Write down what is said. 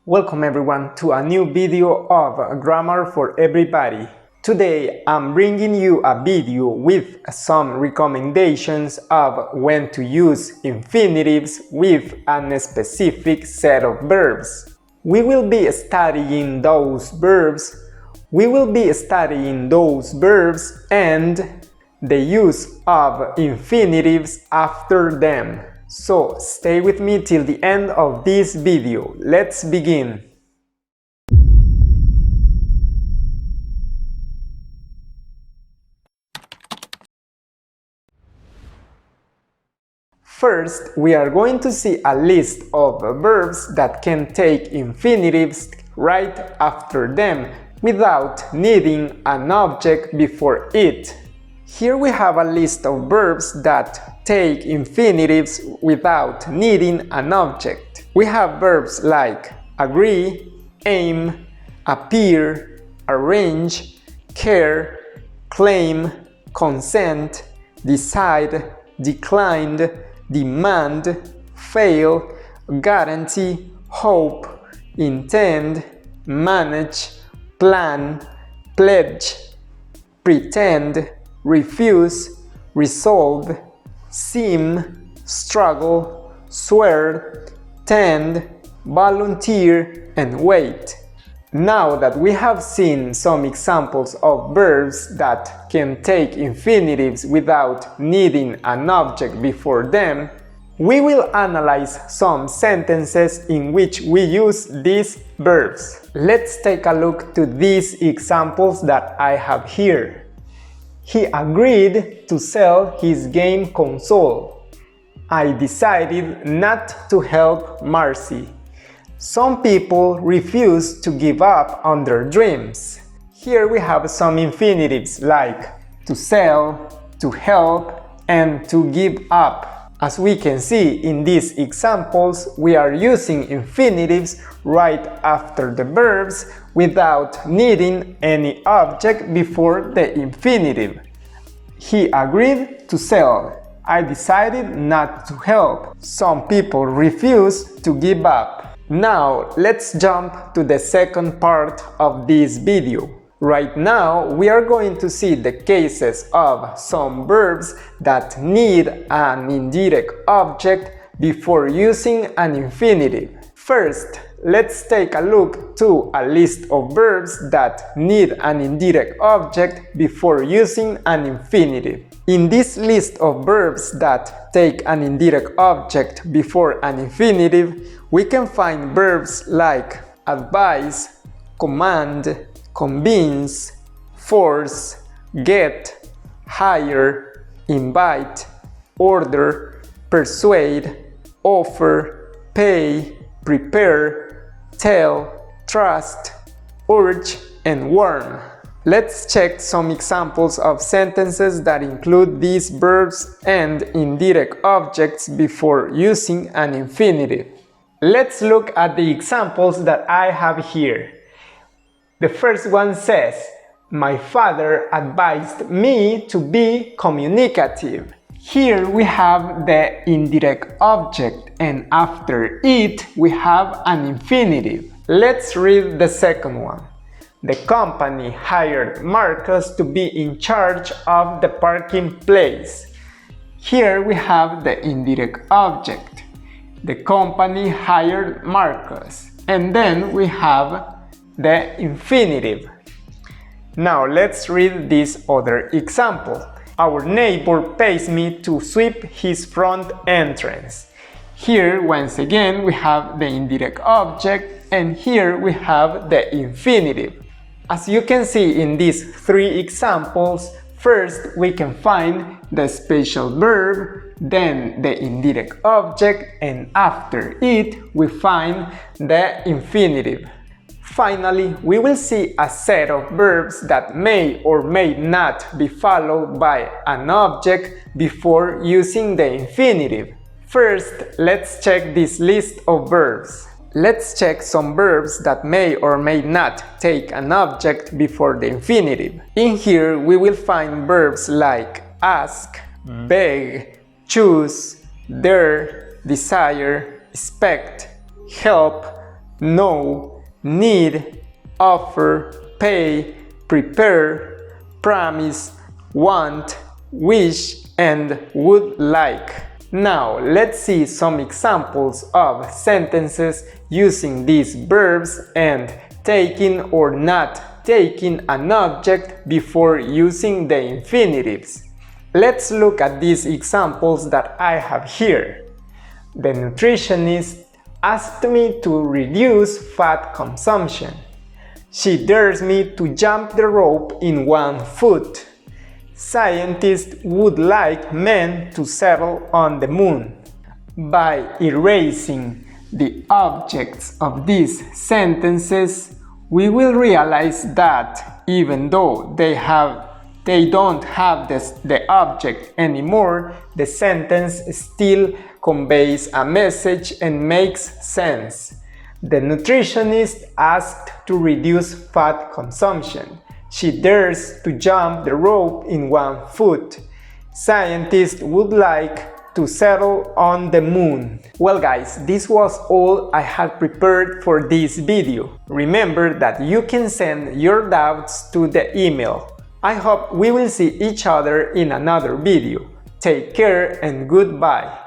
Welcome everyone to a new video of Grammar for Everybody. Today I'm bringing you a video with some recommendations of when to use infinitives with a specific set of verbs. We will be studying those verbs and the use of infinitives after them. So stay with me till the end of this video. Let's begin. First, we are going to see a list of verbs that can take infinitives right after them without needing an object before it. Here we have a list of verbs that take infinitives without needing an object. We have verbs like agree, aim, appear, arrange, care, claim, consent, decide, declined, demand, fail, guarantee, hope, intend, manage, plan, pledge, pretend, refuse, resolve, seem, struggle, swear, tend, volunteer, and wait. Now that we have seen some examples of verbs that can take infinitives without needing an object before them, we will analyze some sentences in which we use these verbs. Let's take a look to these examples that I have here. He agreed to sell his game console. I decided not to help Marcy. Some people refuse to give up on their dreams. Here we have some infinitives like to sell, to help, and to give up. As we can see in these examples, we are using infinitives right after the verbs without needing any object before the infinitive. He agreed to sell. I decided not to help. Some people refuse to give up. Now let's jump to the second part of this video. Right now we are going to see the cases of some verbs that need an indirect object before using an infinitive. First, let's take a look to a list of verbs that need an indirect object before using an infinitive. In this list of verbs that take an indirect object before an infinitive, we can find verbs like advise, command, convince, force, get, hire, invite, order, persuade, offer, pay, prepare, tell, trust, urge, and warn. Let's check some examples of sentences that include these verbs and indirect objects before using an infinitive. Let's look at the examples that I have here. The first one says, my father advised me to be communicative. Here we have the indirect object and after it we have an infinitive. Let's read the second one. The company hired Marcus to be in charge of the parking place. Here we have the indirect object. The company hired Marcus. And then we have the infinitive. Now let's read this other example. Our neighbor pays me to sweep his front entrance. Here once again we have the indirect object and here we have the infinitive. As you can see in these three examples, first we can find the special verb, then the indirect object, and after it we find the infinitive. Finally, we will see a set of verbs that may or may not be followed by an object before using the infinitive. First, let's check this list of verbs. Let's check some verbs that may or may not take an object before the infinitive. In here, we will find verbs like ask, beg, choose, dare, desire, expect, help, know, need, offer, pay, prepare, promise, want, wish, and would like. Now let's see some examples of sentences using these verbs and taking or not taking an object before using the infinitives. Let's look at these examples that I have here. The nutritionist asked me to reduce fat consumption. She dares me to jump the rope in 1 foot. Scientists would like men to settle on the moon. By erasing the objects of these sentences, we will realize that even though they don't have the object anymore, the sentence still conveys a message and makes sense. The nutritionist asked to reduce fat consumption. She dares to jump the rope in 1 foot. Scientists would like to settle on the moon. Well guys, this was all I had prepared for this video. Remember that you can send your doubts to the email. I hope we will see each other in another video. Take care and goodbye.